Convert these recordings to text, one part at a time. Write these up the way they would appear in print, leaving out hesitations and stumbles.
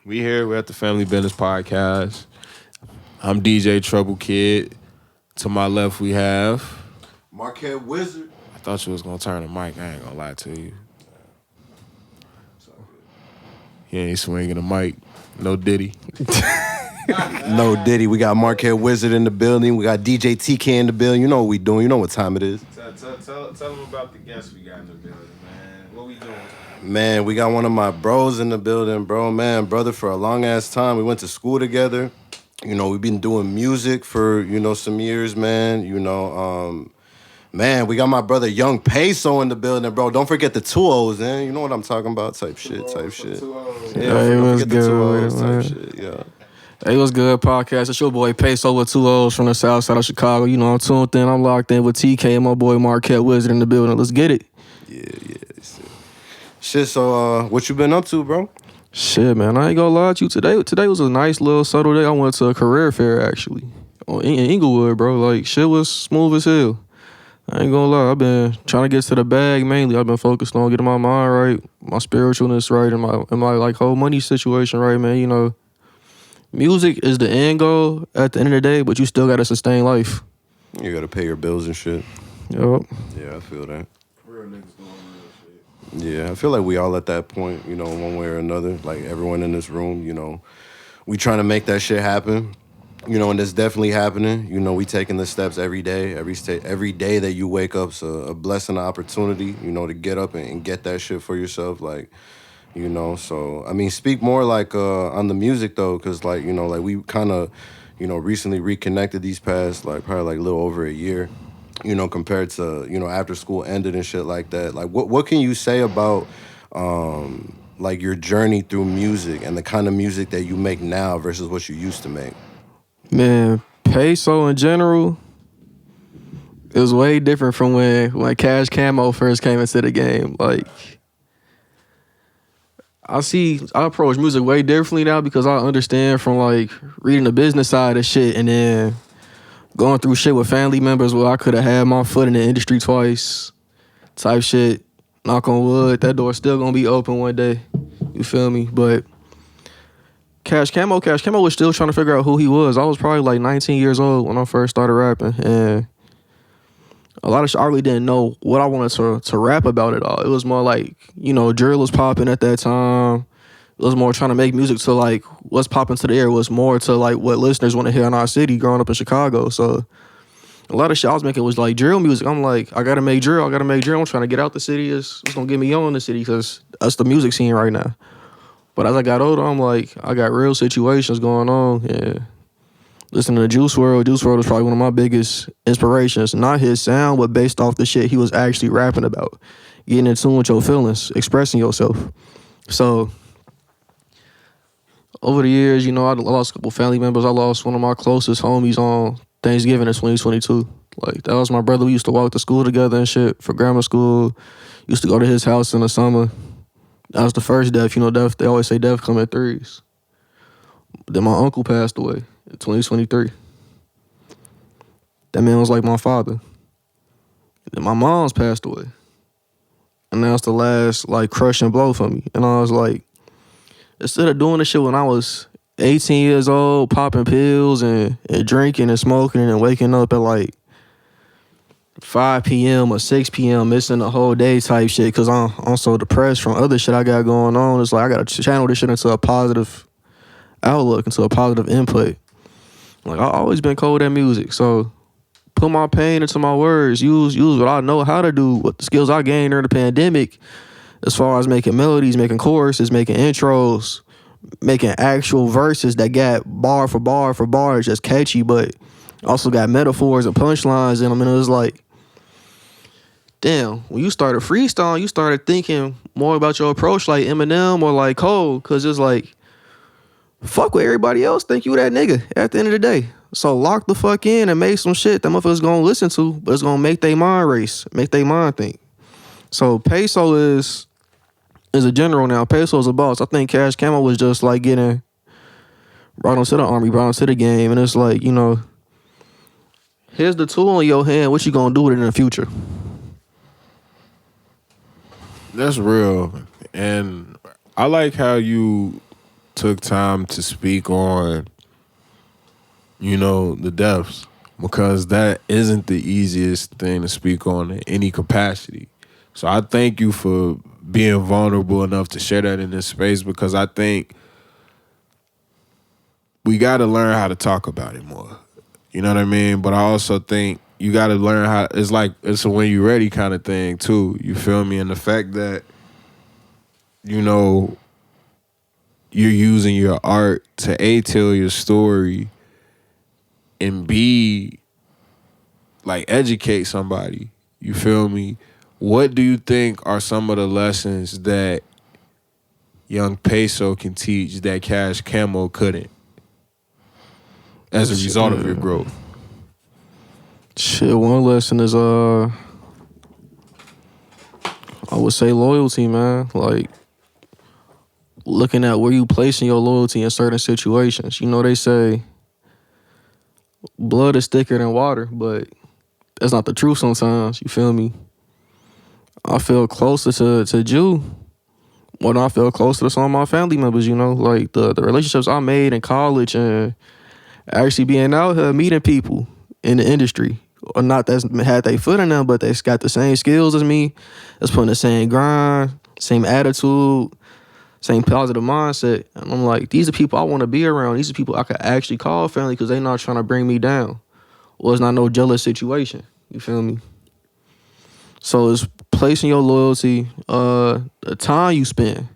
We here. We're at the Family Business Podcast. I'm DJ Trouble Kid. To my left, we have Marquette Wizard. I thought you was gonna turn the mic. I ain't gonna lie to you. He ain't swinging the mic. No Diddy. No Diddy. We got Marquette Wizard in the building. We got DJ TK in the building. You know what we doing. You know what time it is. Tell them about the guests we got in the building, man. What we doing? Man, we got one of my bros in the building, bro. Man, brother, for a long-ass time. We went to school together. You know, we've been doing music for, some years, man. Man, we got my brother Young Pesoo in the building, bro. Don't forget the 2 O's, man. You know what I'm talking about? Type shit. Yeah, Don't it forget was the 2 O's, good, type man. shit, yeah. Hey, what's good, podcast? It's your boy Pesoo with 2 O's from the south side of Chicago. You know, I'm tuned in. I'm locked in with TK and my boy Marquette Wizard in the building. Let's get it. Yeah. Shit, so what you been up to, bro? Shit, man, I ain't gonna lie to you. Today was a nice little subtle day. I went to a career fair, actually, in Inglewood, bro. Like, shit was smooth as hell. I ain't gonna lie. I've been trying to get to the bag mainly. I've been focused on getting my mind right, my spiritualness right, and my like whole money situation right, man. You know, music is the end goal at the end of the day, but you still gotta sustain life. You gotta pay your bills and shit. Yup. Yeah, I feel that. Real niggas doing real shit. Yeah, I feel like we all at that point, one way or another. Like everyone in this room, we trying to make that shit happen. And it's definitely happening. We taking the steps every day. Every day that you wake up's a blessing, an opportunity, to get up and get that shit for yourself. So, I mean, speak more like on the music though, because we kind of, recently reconnected these past, probably a little over a year, compared to, after school ended and shit like that. Like, what can you say about, your journey through music and the kind of music that you make now versus what you used to make? Man, Pesoo in general, it was way different from when Cash Camo first came into the game. Like, I approach music way differently now because I understand from reading the business side of shit and then going through shit with family members where I could have had my foot in the industry twice type shit. Knock on wood, that door's still gonna be open one day. You feel me? But Cash Camo was still trying to figure out who he was. I was probably 19 years old when I first started rapping, and a lot of shit I really didn't know what I wanted to rap about at all. It was more drill was popping at that time. It was more trying to make music to what's popping to the air was more to what listeners want to hear in our city growing up in Chicago. So a lot of shit I was making was drill music. I'm like, I gotta make drill. I'm trying to get out the city. It's gonna get me on in the city because that's the music scene right now. But as I got older, I'm like, I got real situations going on. Yeah. Listening to Juice WRLD. Juice WRLD was probably one of my biggest inspirations. Not his sound, but based off the shit he was actually rapping about. Getting in tune with your feelings, expressing yourself. So, over the years, I lost a couple family members. I lost one of my closest homies on Thanksgiving in 2022. That was my brother. We used to walk to school together and shit for grammar school. Used to go to his house in the summer. That was the first death. Death, they always say death come in threes. Then my uncle passed away in 2023. That man was like my father. Then my mom's passed away. And that was the last, crushing blow for me. And I was like, instead of doing this shit when I was 18 years old, popping pills and drinking and smoking and waking up at 5 p.m. or 6 p.m. missing the whole day type shit because I'm so depressed from other shit I got going on. It's I got to channel this shit into a positive outlook, into a positive input. I've always been cold at music, so put my pain into my words, use what I know how to do, what the skills I gained during the pandemic as far as making melodies, making choruses, making intros, making actual verses that got bar for bar, just catchy, but also got metaphors and punchlines in them. And it was damn, when you started freestyling, you started thinking more about your approach like Eminem or Cole, because it's fuck what everybody else think you that nigga at the end of the day. So lock the fuck in and make some shit that motherfuckers gonna listen to, but it's gonna make their mind race, make their mind think. So Pesoo is a general now. Pesoo is a boss. I think Cash Camo was just getting brought onto the army, brought onto the game, and it's here's the tool in your hand. What you gonna do with it in the future? That's real. And I like how you took time to speak on, the deaths, because that isn't the easiest thing to speak on in any capacity. So I thank you for being vulnerable enough to share that in this space, because I think we got to learn how to talk about it more. You know what I mean? But I also think you got to learn how. It's a when you ready kind of thing too. You feel me? And the fact that you're using your art to A, tell your story, and B, like, educate somebody. You feel me? What do you think are some of the lessons that young Pesoo can teach that Cash Camo couldn't as a result of your growth? Shit, one lesson is I would say loyalty, man. Like, looking at where you placing your loyalty in certain situations. They say blood is thicker than water, but that's not the truth sometimes. You feel me? I feel closer to Jew more than I feel closer to some of my family members, like the relationships I made in college and actually being out here meeting people in the industry. Or not that's had their foot in them, but they got the same skills as me. That's putting the same grind, same attitude, same positive mindset. And I'm like, these are people I want to be around. These are people I could actually call family because they not trying to bring me down. Or it's not no jealous situation. You feel me? So it's placing your loyalty, the time you spend.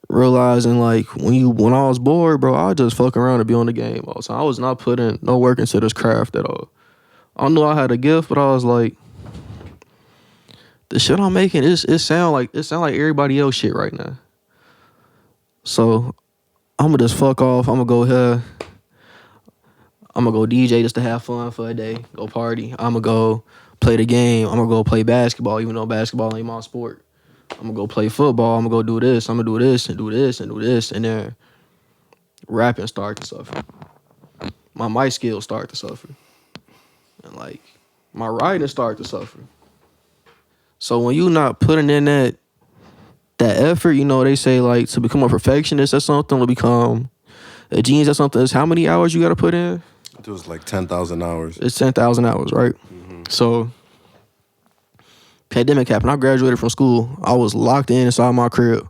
Realizing, like, when I was bored, bro, I just fuck around and be on the game all the time. I was not putting no work into this craft at all. I knew I had a gift, but I was like, the shit I'm making, it sound like everybody else shit right now. So I'm gonna just fuck off. I'm gonna go here. I'm gonna go DJ just to have fun for a day, go party. I'm gonna go play the game. I'm gonna go play basketball, even though basketball ain't my sport. I'm gonna go play football. I'm gonna go do this. I'm gonna do this and do this and do this. And then rapping start to suffer. My mic skills start to suffer. And like my writing start to suffer. So when you not putting in that effort, they say, like, to become a perfectionist or something, to become a genius or something, is how many hours you gotta put in? It was like 10,000 hours. It's 10,000 hours, right? Mm-hmm. So pandemic happened. I graduated from school. I was locked in inside my crib.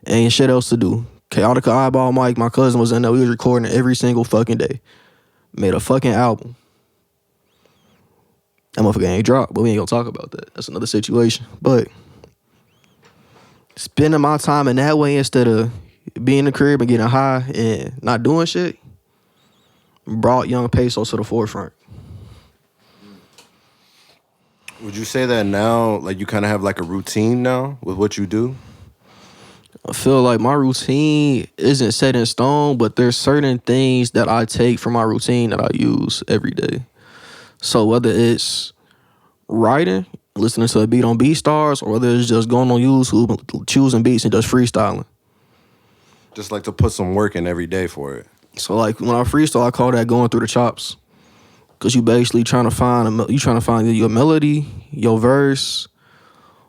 Ain't shit else to do. Chaotic Eyeball Mike, my cousin, was in there. We was recording every single fucking day. Made a fucking album. That motherfucker ain't dropped, but we ain't gonna talk about that. That's another situation. But spending my time in that way instead of being in the crib and getting high and not doing shit brought young Pesoo to the forefront. Would you say that now, like, you kind of have like a routine now with what you do? I feel like my routine isn't set in stone, but there's certain things that I take from my routine that I use every day. So whether it's writing, listening to a beat on BeatStars, or whether it's just going on YouTube, choosing beats and just freestyling. Just like to put some work in every day for it. So like when I freestyle, I call that going through the chops. Cause you basically trying to find your melody, your verse,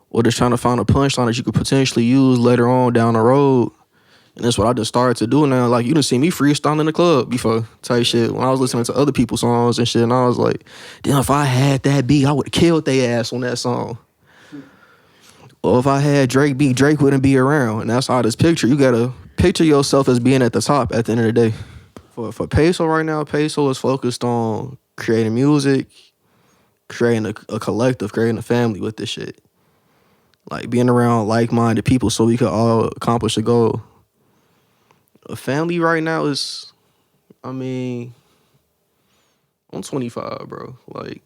or just trying to find a punchline that you could potentially use later on down the road. And that's what I just started to do now. Like, you done see me freestyle in the club before, type shit. When I was listening to other people's songs and shit, and I was like, damn, if I had that beat, I would have killed their ass on that song. Or if I had Drake beat, Drake wouldn't be around. And that's how this picture, you gotta picture yourself as being at the top at the end of the day. For Pesoo right now, Pesoo is focused on creating music, creating a collective, creating a family with this shit. Like, being around like-minded people so we could all accomplish a goal. A family right now is, I'm 25, bro. Like,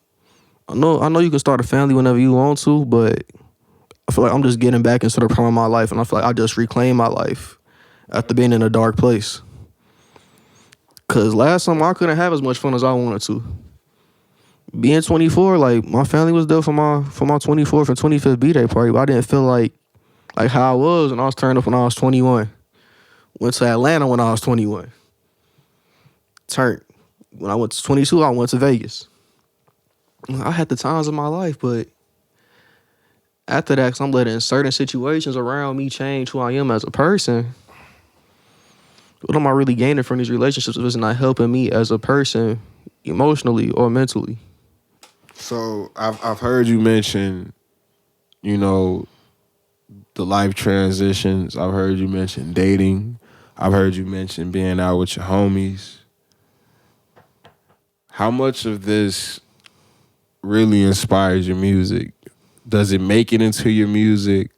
I know you can start a family whenever you want to, but I feel like I'm just getting back into the prime of my life, and I feel like I just reclaimed my life after being in a dark place. Cause last summer I couldn't have as much fun as I wanted to. Being 24, like, my family was there for my 24th and 25th B-Day party, but I didn't feel like how I was when I was turned up when I was 21. Went to Atlanta when I was 21. Turned. When I went to 22, I went to Vegas. I had the times of my life, but after that, 'cause I'm letting certain situations around me change who I am as a person, What am I really gaining from these relationships if it's not helping me as a person emotionally or mentally? So I've heard you mention, you know, the life transitions. I've heard you mention dating. I've heard you mention being out with your homies. How much of this really inspires your music? Does it make it into your music?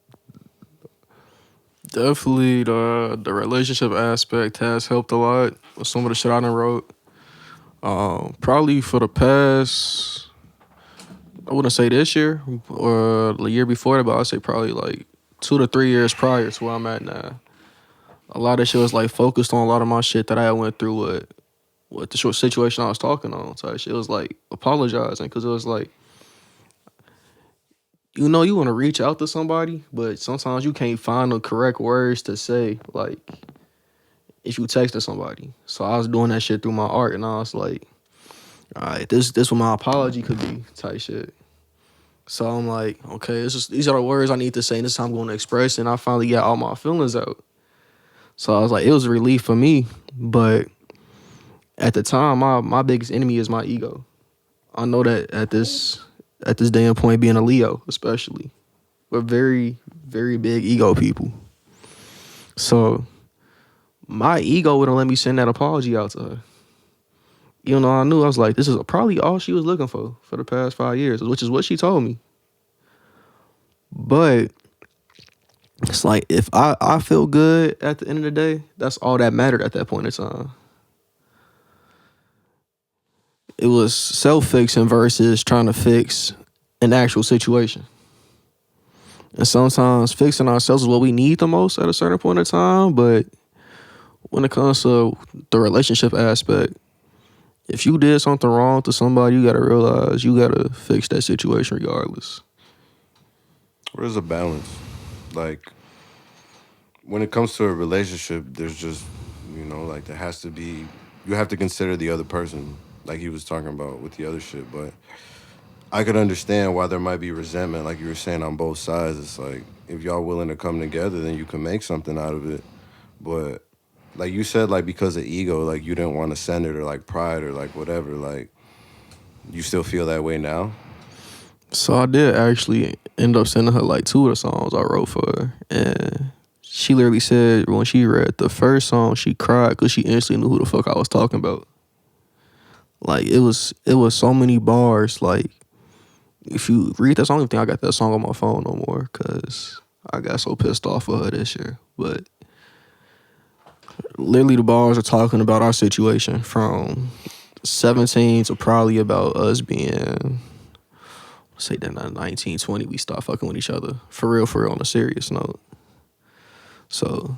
Definitely the relationship aspect has helped a lot with some of the shit I done wrote. Probably for the past, I wouldn't say this year or the year before that, but I'd say probably like 2 to 3 years prior to where I'm at now. A lot of shit was like focused on a lot of my shit that I went through with the short situation I was talking on. So shit was like apologizing because it was like, you know, you want to reach out to somebody, but sometimes you can't find the correct words to say, like, if you texted somebody. So I was doing that shit through my art, and I was like, all right, this what my apology could be, type shit. So I'm like, okay, these are the words I need to say, and this is how I'm going to express, and I finally got all my feelings out. So I was like, it was a relief for me, but at the time, my biggest enemy is my ego. I know that at this damn point, being a Leo, especially, we're very, very big ego people. So my ego wouldn't let me send that apology out to her. Even though I knew, I was like, this is probably all she was looking for the past 5 years, which is what she told me. But it's like, if I feel good at the end of the day, that's all that mattered at that point in time. It was self-fixing versus trying to fix an actual situation. And sometimes fixing ourselves is what we need the most at a certain point in time. But when it comes to the relationship aspect, if you did something wrong to somebody, you got to realize you got to fix that situation regardless. Where's the balance? Like, when it comes to a relationship, there's just, like there has to be, you have to consider the other person, like he was talking about with the other shit. But I could understand why there might be resentment, like you were saying, on both sides. It's like, if y'all willing to come together, then you can make something out of it. But like you said, like because of ego, like you didn't want to send it, or like pride, or like whatever, like you still feel that way now? So I did actually end up sending her like 2 of the songs I wrote for her. And she literally said when she read the first song, she cried because she instantly knew who the fuck I was talking about. Like, it was so many bars. Like, if you read that song, I don't think I got that song on my phone no more because I got so pissed off of her this year. But literally the bars are talking about our situation from 17 to probably about us being, say that 19, 20, we start fucking with each other. For real, on a serious note. So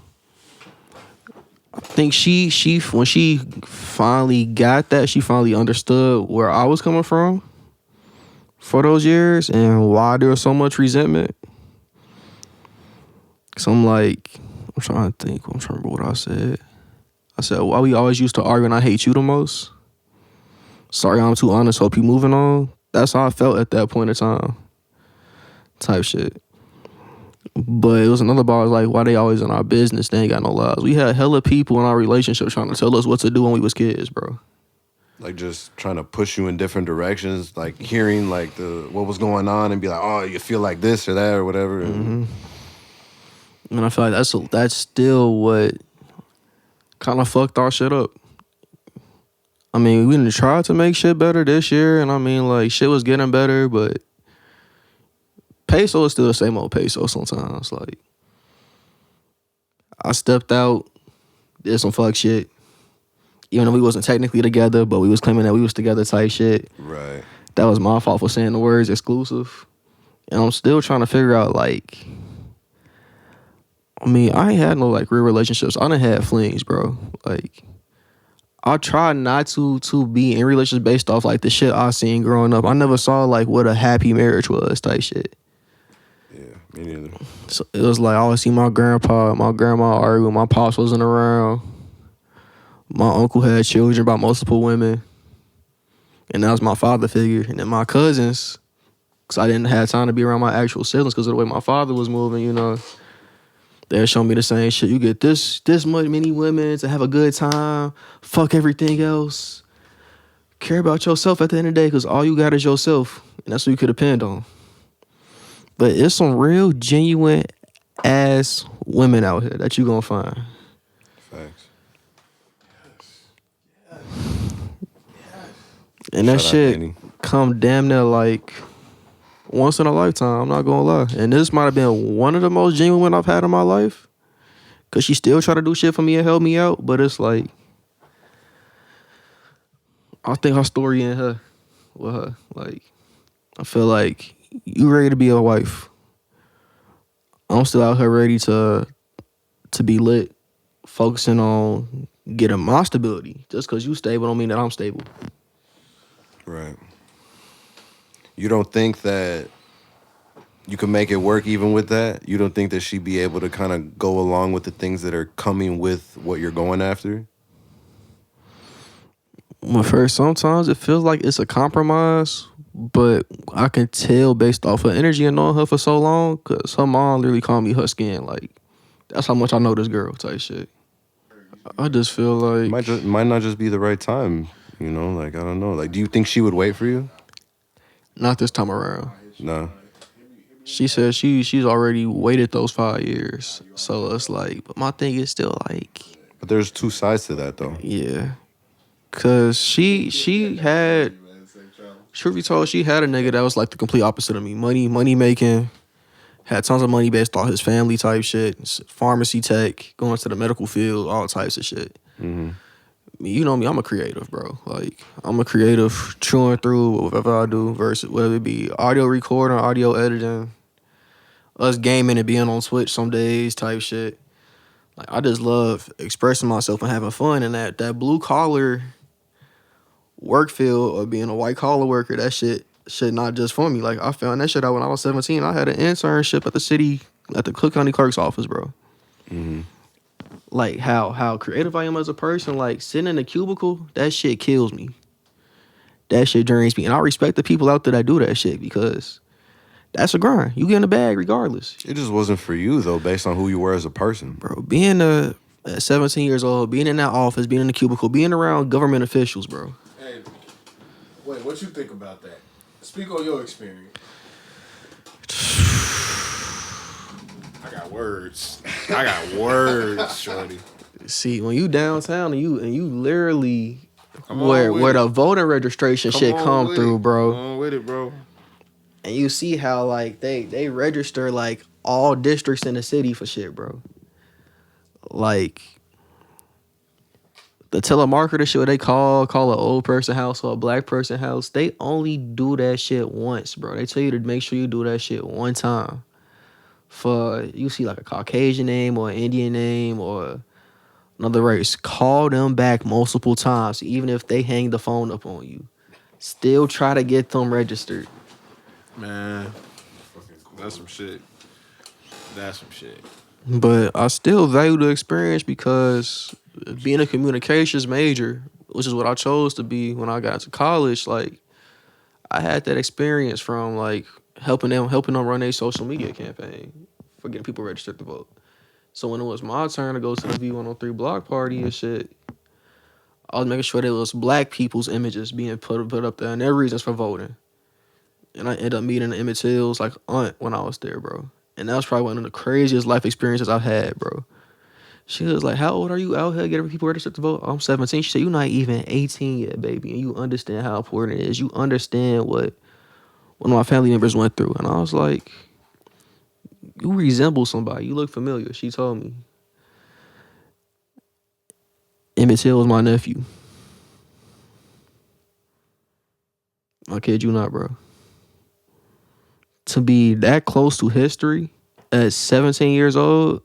I think she when she finally got that, she finally understood where I was coming from for those years and why there was so much resentment. So I'm like, I'm trying to remember what I said. I said, why we always used to argue and I hate you the most? Sorry, I'm too honest, hope you moving on. That's how I felt at that point in time. Type shit. But it was another bar, like, why they always in our business? They ain't got no lives. We had hella people in our relationship trying to tell us what to do when we was kids, bro. Like just trying to push you in different directions, like hearing like what was going on and be like, oh, you feel like this or that or whatever. And I feel like that's still what kind of fucked our shit up. I mean, we didn't try to make shit better this year, and I mean, like, shit was getting better, but Pesoo is still the same old Pesoo sometimes. Like, I stepped out, did some fuck shit. Even though we wasn't technically together, but we was claiming that we was together type shit. Right. That was my fault for saying the words exclusive. And I'm still trying to figure out, like, I mean, I ain't had no, like, real relationships. I done had flings, bro. Like, I try not to be in relationships based off, like, the shit I seen growing up. I never saw, like, what a happy marriage was type shit. Yeah, me neither. So it was like I always see my grandpa, my grandma argue when my pops wasn't around. My uncle had children by multiple women. And that was my father figure. And then my cousins, because I didn't have time to be around my actual siblings because of the way my father was moving, you know. They'll show me the same shit. You get this much many women to have a good time, fuck everything else. Care about yourself at the end of the day, because all you got is yourself, and that's what you could depend on. But it's some real genuine ass women out here that you gonna find. Facts. And that Shout out shit Danny. come damn near like once in a lifetime. I'm not gonna lie. And this might have been one of the most genuine women I've had in my life. Cause she still try to do shit for me and help me out. But it's like, I think her story in her with her. Like, I feel like you ready to be a wife. I'm still out here ready to be lit, focusing on getting my stability. Just cause you stable don't mean that I'm stable. Right. You don't think that you can make it work even with that? You don't think that she'd be able to kind of go along with the things that are coming with what you're going after? Well, first, sometimes it feels like it's a compromise, but I can tell based off her energy and knowing her for so long, because her mom literally called me her skin. Like, that's how much I know this girl type shit. I just feel like... Might not just be the right time, you know? Like, I don't know. Like, do you think she would wait for you? Not this time around. No. She said she's already waited those 5 years. So it's like, but my thing is still like... But there's two sides to that, though. Yeah. Because she had... Truth be told, she had a nigga that was like the complete opposite of me. Money making, had tons of money based on his family type shit, pharmacy tech, going to the medical field, all types of shit. Mm-hmm. You know me, I'm a creative, bro. Like, I'm a creative, chewing through whatever I do, versus whether it be audio recording, audio editing, us gaming and being on Twitch some days type shit. Like, I just love expressing myself and having fun, and that blue collar work field or being a white collar worker, that shit not just for me. Like, I found that shit out when I was 17. I had an internship at the Cook County Clerk's office, bro. Mm-hmm. Like, how creative I am as a person, like, sitting in a cubicle, that shit kills me. That shit drains me. And I respect the people out there that do that shit, because that's a grind. You get in the bag regardless. It just wasn't for you, though, based on who you were as a person. Bro, being at 17 years old, being in that office, being in the cubicle, being around government officials, bro. Hey, wait, what you think about that? Speak on your experience. I got words, shorty. See, when you downtown and you literally Come on where with the voter registration shit come through, bro. Come on with it, bro. And you see how like they register like all districts in the city for shit, bro. Like the telemarketer shit, what they call an old person house or a black person house, they only do that shit once, bro. They tell you to make sure you do that shit one time. For you see like a Caucasian name or an Indian name or another race, call them back multiple times, even if they hang the phone up on you. Still try to get them registered. Man, that's some shit. That's some shit. But I still value the experience, because being a communications major, which is what I chose to be when I got to college, like I had that experience from like helping them run a social media campaign for getting people registered to vote. So when it was my turn to go to the V103 block party and shit, I was making sure there was black people's images being put up there and their reasons for voting. And I ended up meeting Emmett Till's like aunt when I was there, bro. And that was probably one of the craziest life experiences I've had, bro. She was like, how old are you out here getting people registered to vote? I'm 17. She said, you're not even 18 yet, baby. And you understand how important it is. You understand what one of my family members went through. And I was like, you resemble somebody. You look familiar. She told me. Emmett Till was my nephew. I kid you not, bro. To be that close to history at 17 years old,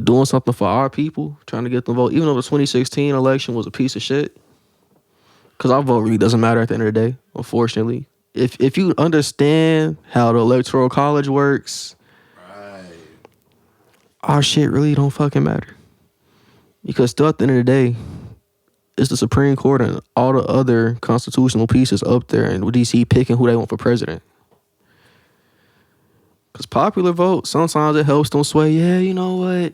doing something for our people, trying to get them vote, even though the 2016 election was a piece of shit, because our vote really doesn't matter at the end of the day, unfortunately. If you understand how the Electoral College works, Right. our shit really don't fucking matter. Because still at the end of the day, it's the Supreme Court and all the other constitutional pieces up there, and DC picking who they want for president. Because popular vote, sometimes it helps them sway. Yeah, you know what?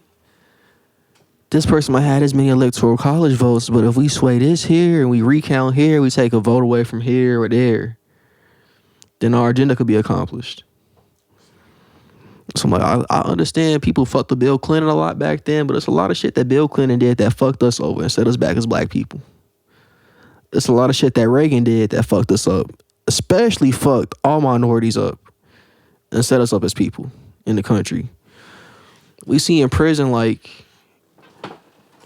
This person might have as many electoral college votes, but if we sway this here and we recount here, we take a vote away from here or there, then our agenda could be accomplished. So I'm like, I understand people fucked with Bill Clinton a lot back then, but it's a lot of shit that Bill Clinton did that fucked us over and set us back as black people. It's a lot of shit that Reagan did that fucked us up, especially fucked all minorities up and set us up as people in the country. We see in prison, like,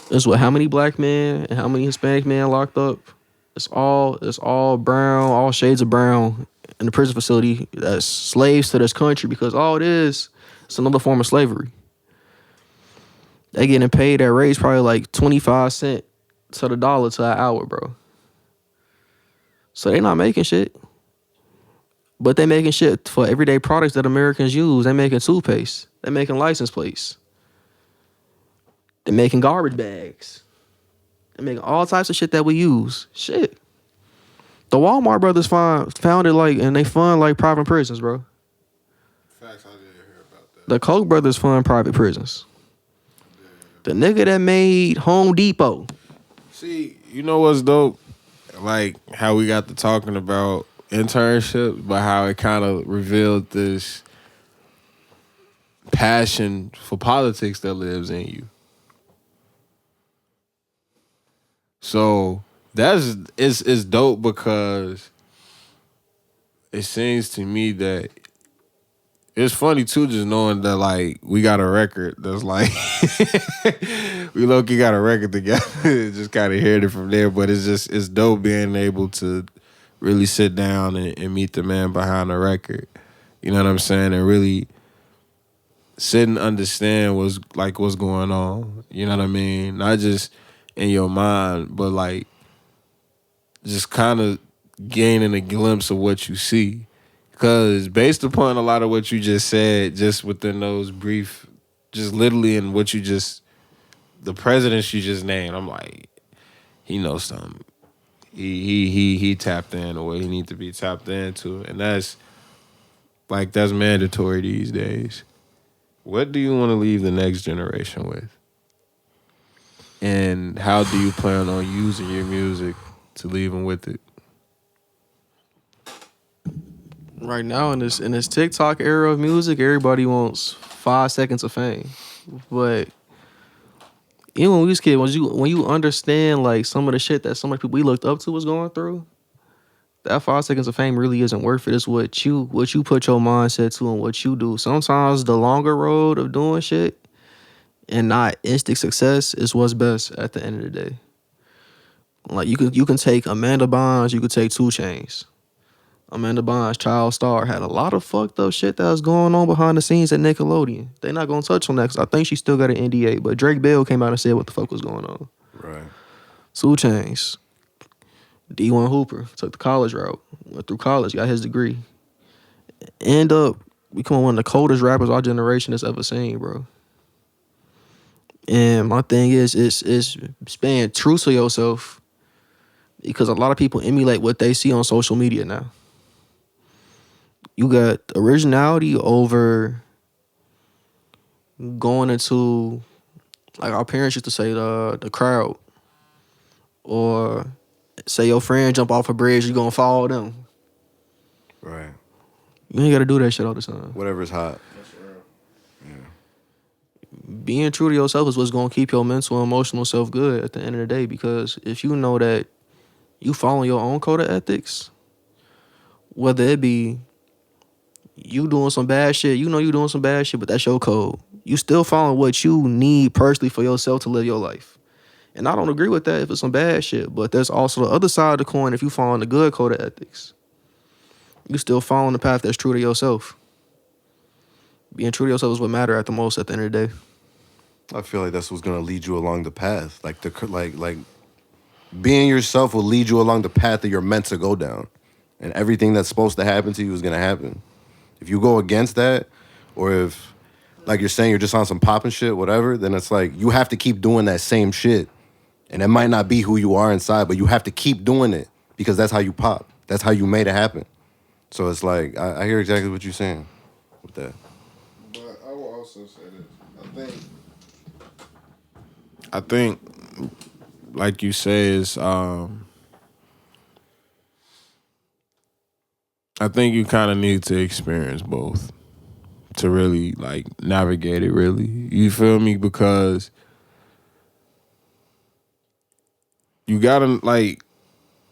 there's how many black men and how many Hispanic men locked up? It's all brown, all shades of brown in the prison facility that's slaves to this country, because all it is, it's another form of slavery. They getting paid that raise probably like 25 cents to the dollar to an hour, bro. So they not making shit. But they making shit for everyday products that Americans use. They making toothpaste. They making license plates. They making garbage bags. They making all types of shit that we use. Shit. The Walmart brothers founded like, and they fund like private prisons, bro. Facts, I didn't hear about that. The Koch brothers fund private prisons. The nigga that made Home Depot. See, you know what's dope? Like how we got to talking about internships, but how it kind of revealed this passion for politics that lives in you. So it's dope because it seems to me that it's funny too, just knowing that like we got a record that's like we low-key got a record together. Just kind of heard it from there, but it's dope being able to really sit down and meet the man behind the record. You know what I'm saying? And really sit and understand what's going on. You know what I mean? Not just in your mind, but like just kind of gaining a glimpse of what you see. Because based upon a lot of what you just said, just within those brief, just literally in what you just, the presidents you just named, I'm like, he knows something. He tapped in the way he need to be tapped into. And that's mandatory these days. What do you want to leave the next generation with? And how do you plan on using your music to leave them with it? Right now in this TikTok era of music, everybody wants 5 seconds of fame. But even when we was kids, when you understand like some of the shit that some of the people we looked up to was going through, that 5 seconds of fame really isn't worth it. It's what you put your mindset to and what you do. Sometimes the longer road of doing shit and not instant success is what's best at the end of the day. Like you can take Amanda Bynes, you could take 2 Chainz. Amanda Bynes, child star, had a lot of fucked up shit that was going on behind the scenes at Nickelodeon. They not gonna touch on that because I think she still got an NDA. But Drake Bell came out and said what the fuck was going on. Right. 2 Chainz, D1 Hooper took the college route, went through college, got his degree, end up becoming one of the coldest rappers our generation has ever seen, bro. And my thing is being true to yourself, because a lot of people emulate what they see on social media now. You got originality over going into, like our parents used to say, the crowd. Or say your friend jump off a bridge, you gonna follow them. Right. You ain't gotta do that shit all the time. Whatever's hot. Being true to yourself is what's gonna keep your mental and emotional self good at the end of the day. Because if you know that you follow your own code of ethics, whether it be you doing some bad shit, you know you doing some bad shit, but that's your code. You still following what you need personally for yourself to live your life. And I don't agree with that if it's some bad shit, but there's also the other side of the coin if you following the good code of ethics. You still following the path that's true to yourself. Being true to yourself is what matters at the most at the end of the day. I feel like that's what's gonna lead you along the path. Like being yourself will lead you along the path that you're meant to go down. And everything that's supposed to happen to you is gonna happen. If you go against that, or if, like you're saying, you're just on some popping shit, whatever, then it's like you have to keep doing that same shit. And it might not be who you are inside, but you have to keep doing it because that's how you pop. That's how you made it happen. So it's like, I hear exactly what you're saying with that. I think, like you say, is I think you kind of need to experience both to really like navigate it. Really, you feel me? Because you gotta like.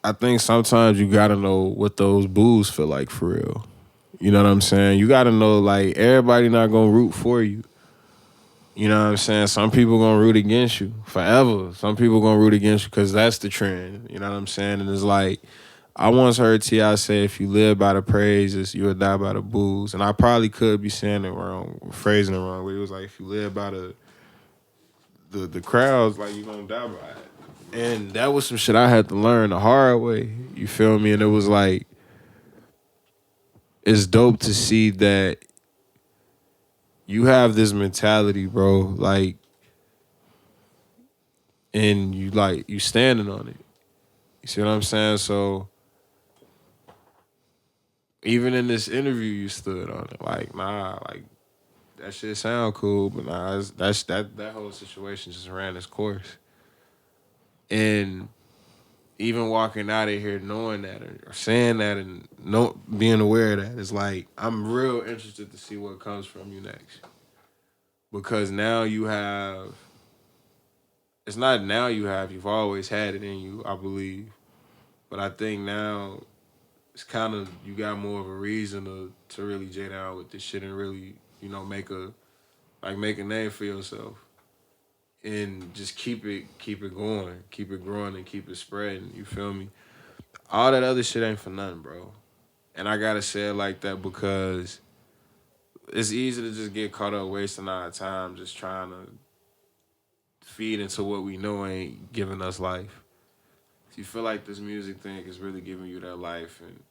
I think sometimes you gotta know what those boos feel like for real. You know what I'm saying? You gotta know like everybody not gonna root for you. You know what I'm saying? Some people gonna root against you forever. Some people gonna root against you because that's the trend. You know what I'm saying? And it's like I once heard T.I. say, "If you live by the praises, you will die by the boos." And I probably could be saying it wrong, phrasing it wrong. But it was like, if you live by the crowds, like you gonna die by it. And that was some shit I had to learn the hard way. You feel me? And it was like, it's dope to see that you have this mentality, bro. Like, and you standing on it. You see what I'm saying? So even in this interview, you stood on it. Like, nah, like that shit sound cool, but nah, that whole situation just ran its course. And even walking out of here knowing that or saying that and being aware of that, it's like I'm real interested to see what comes from you next. Because now you have, it's not now you have, you've always had it in you, I believe. But I think now it's kind of, you got more of a reason to really J down with this shit and really, make a name for yourself. And just keep it going, keep it growing and keep it spreading. You feel me? All that other shit ain't for nothing, bro. And I gotta say it like that because it's easy to just get caught up wasting our time just trying to feed into what we know ain't giving us life. So you feel like this music thing is really giving you that life and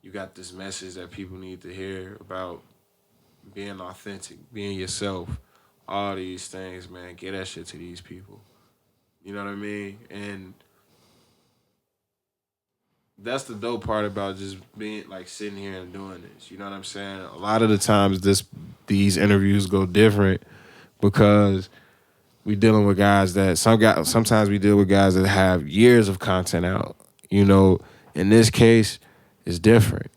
you got this message that people need to hear about being authentic, being yourself, all these things, man. Get that shit to these people. You know what I mean? And that's the dope part about just being like sitting here and doing this. You know what I'm saying? A lot of the times these interviews go different because we dealing with guys that sometimes we deal with guys that have years of content out. You know, in this case, it's different.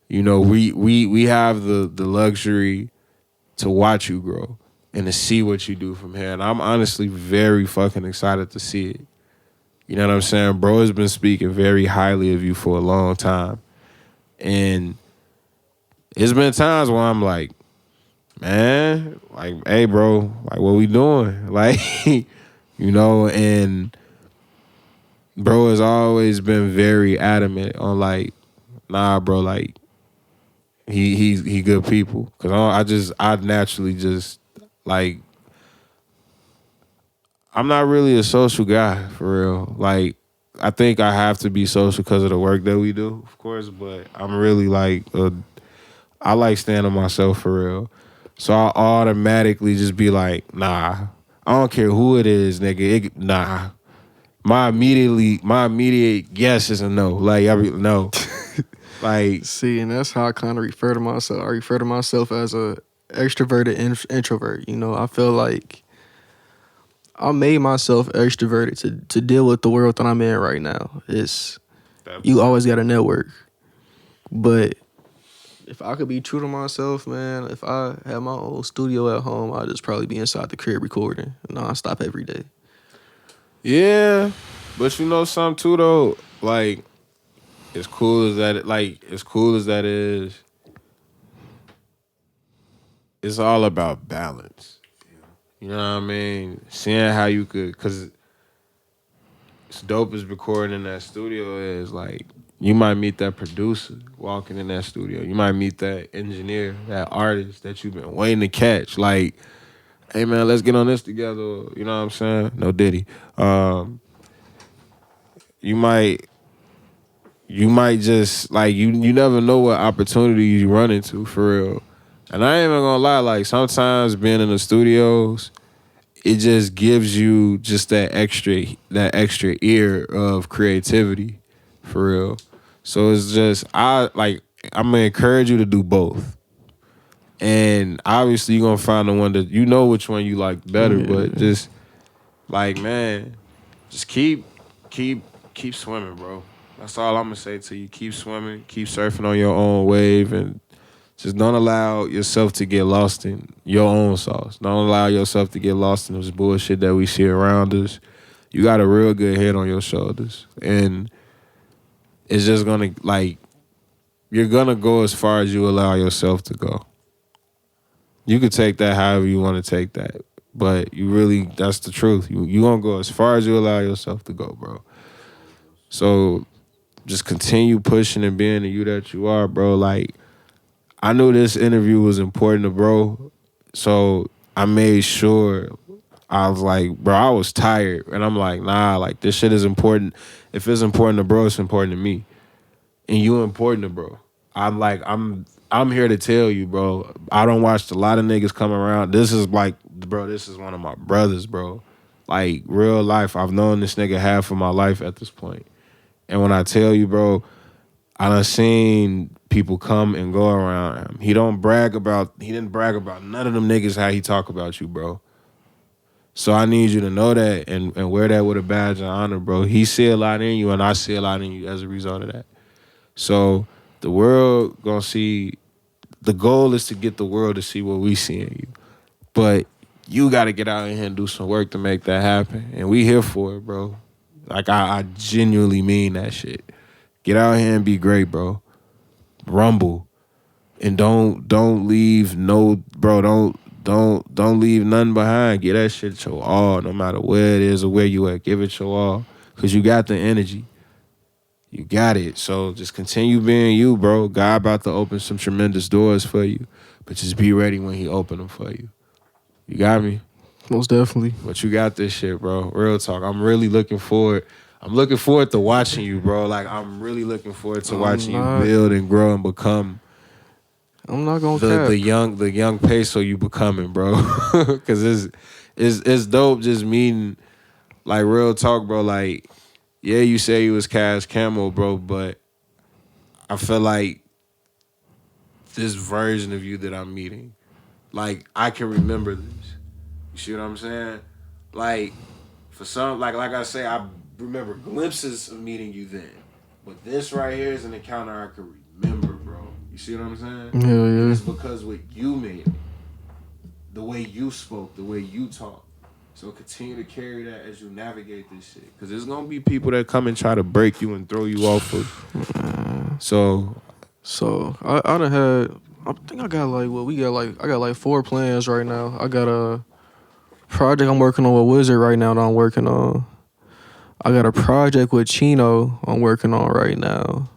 You know, we have the luxury to watch you grow and to see what you do from here. And I'm honestly very fucking excited to see it. You know what I'm saying? Bro has been speaking very highly of you for a long time. And it's been times where I'm like, man, like, hey, bro, like, what we doing? Like, and bro has always been very adamant on like, nah, bro, like, he good people. Cause I naturally just, like, I'm not really a social guy for real. Like, I think I have to be social because of the work that we do, of course. But I'm really like, I like staying on myself for real. So I automatically just be like, nah, I don't care who it is, nigga. Nah. My immediate guess is a no. Like, no. Like, See, and that's how I kind of refer to myself. I refer to myself as a extroverted introvert. You know, I feel like I made myself extroverted to deal with the world that I'm in right now. You always got a network, but if I could be true to myself, man, if I had my own studio at home, I'd just probably be inside the crib recording nonstop every day. yeah, but you know something too though, like as cool as that is, it's all about balance. You know what I mean? Seeing how you could, cause as dope as recording in that studio is, like, you might meet that producer walking in that studio. You might meet that engineer, that artist that you've been waiting to catch. Like, hey man, let's get on this together. You know what I'm saying? No Diddy. You might just like you never know what opportunities you run into for real. And I ain't even gonna lie, like sometimes being in the studios, it just gives you just that extra ear of creativity for real. So it's just I'm gonna encourage you to do both. And obviously you're gonna find the one that you know which one you like better, but Yeah. just like man, just keep swimming, bro. That's all I'm gonna say to you. Keep swimming, keep surfing on your own wave, and just don't allow yourself to get lost in your own sauce. Don't allow yourself to get lost in this bullshit that we see around us. You got a real good head on your shoulders, and it's just gonna like you're gonna go as far as you allow yourself to go. You can take that however you want to take that, but you really that's the truth. You gonna go as far as you allow yourself to go, bro. So just continue pushing and being the you that you are, bro. Like I knew this interview was important to bro, so I made sure I was like, bro, I was tired, and I'm like, nah, like this shit is important. If it's important to bro, it's important to me, and you important to bro. I'm here to tell you, bro. I don't watch a lot of niggas come around. This is like, bro, this is one of my brothers, bro. Like real life, I've known this nigga half of my life at this point. And when I tell you, bro, I done seen people come and go around him. He didn't brag about none of them niggas how he talk about you, bro. So I need you to know that and wear that with a badge of honor, bro. He see a lot in you and I see a lot in you as a result of that. So the world gonna see, the goal is to get the world to see what we see in you. But you gotta get out here and do some work to make that happen. And we here for it, bro. Like I genuinely mean that shit. Get out here and be great, bro. Rumble. And don't leave no bro, don't leave nothing behind. Get that shit your all, no matter where it is or where you at. Give it your all. Cause you got the energy. You got it. So just continue being you, bro. God about to open some tremendous doors for you. But just be ready when he open them for you. You got me? Most definitely. But you got this shit, bro. Real talk. I'm really looking forward. I'm looking forward to watching you, bro. Like I'm really looking forward to watching you build and grow and become I'm not gonna the young Pesoo you becoming, bro. Cause it's dope just meeting, like real talk, bro. Like, yeah, you say you was Cash Camo, bro, but I feel like this version of you that I'm meeting, like I can remember this. You see what I'm saying? Like for some, like I say, I remember glimpses of meeting you then, but this right here is an encounter I can remember, bro. You see what I'm saying? Yeah, yeah. And it's because what you made, the way you spoke, the way you talk. So continue to carry that as you navigate this shit, because there's gonna be people that come and try to break you and throw you off of. So I done had. I think I got like what we got like. I got like 4 plans right now. I got a project I'm working on with Wizard right now that I'm working on. I got a project with Chino I'm working on right now.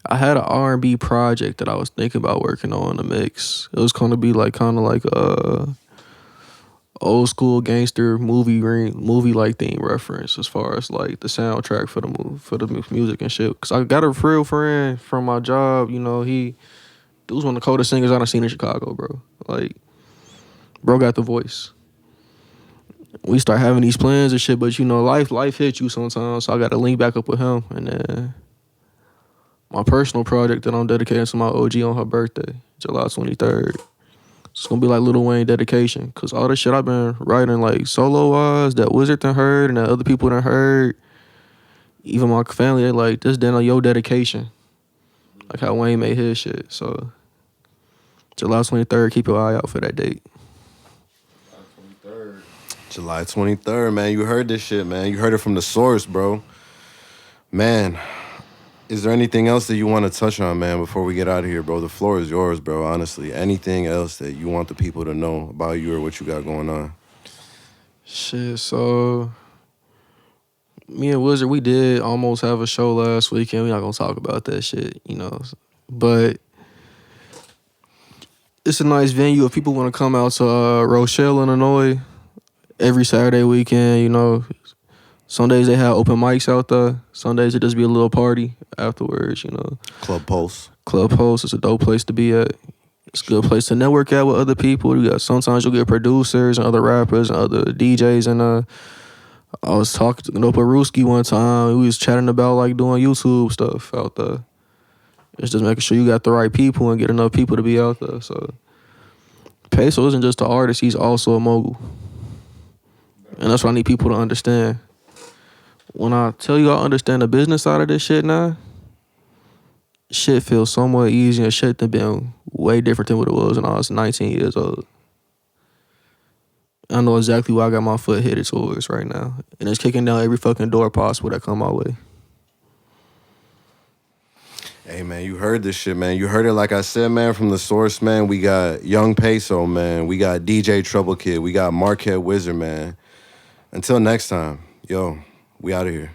I had an R&B project that I was thinking about working on in the mix. It was gonna be like kind of like old school gangster movie like theme reference as far as like the soundtrack for the movie, for the music and shit. Cause I got a real friend from my job. You know, he was one of the coldest singers I done seen in Chicago, bro. Like, bro got the voice. We start having these plans and shit, but you know, life hits you sometimes. So I got to link back up with him, and then my personal project that I'm dedicating to my OG on her birthday, July 23rd. It's gonna be like Lil Wayne dedication, cause all the shit I've been writing like solo wise, that Wizard done heard and that other people done heard, even my family, they like this then your dedication, like how Wayne made his shit. So July 23rd, keep your eye out for that date. July 23rd, man. You heard this shit, man. You heard it from the source, bro. Man, is there anything else that you want to touch on, man, before we get out of here, bro? The floor is yours, bro, honestly. Anything else that you want the people to know about you or what you got going on? Shit, so me and Wizard, we did almost have a show last weekend. We're not gonna talk about that shit, you know. But it's a nice venue if people want to come out to Rochelle, Illinois, every Saturday weekend, you know. Sundays they have open mics out there. Sundays it just be a little party afterwards, you know. Club Pulse. Club Pulse is a dope place to be at. It's a good place to network at with other people. You got sometimes you'll get producers and other rappers and other DJs. And I was talking to Nopa Ruski one time. We was chatting about like doing YouTube stuff out there. It's just making sure you got the right people and get enough people to be out there. So Pesoo isn't just an artist, he's also a mogul. And that's what I need people to understand. When I tell you I understand the business side of this shit now, shit feels so much easier and shit that been way different than what it was when I was 19 years old. I know exactly what I got my foot headed towards right now. And it's kicking down every fucking door possible that come my way. Hey, man, you heard this shit, man. You heard it, like I said, man, from the source, man. We got Young Pesoo, man. We got DJ Trouble Kid. We got Marquette Wizard, man. Until next time, yo, we out of here.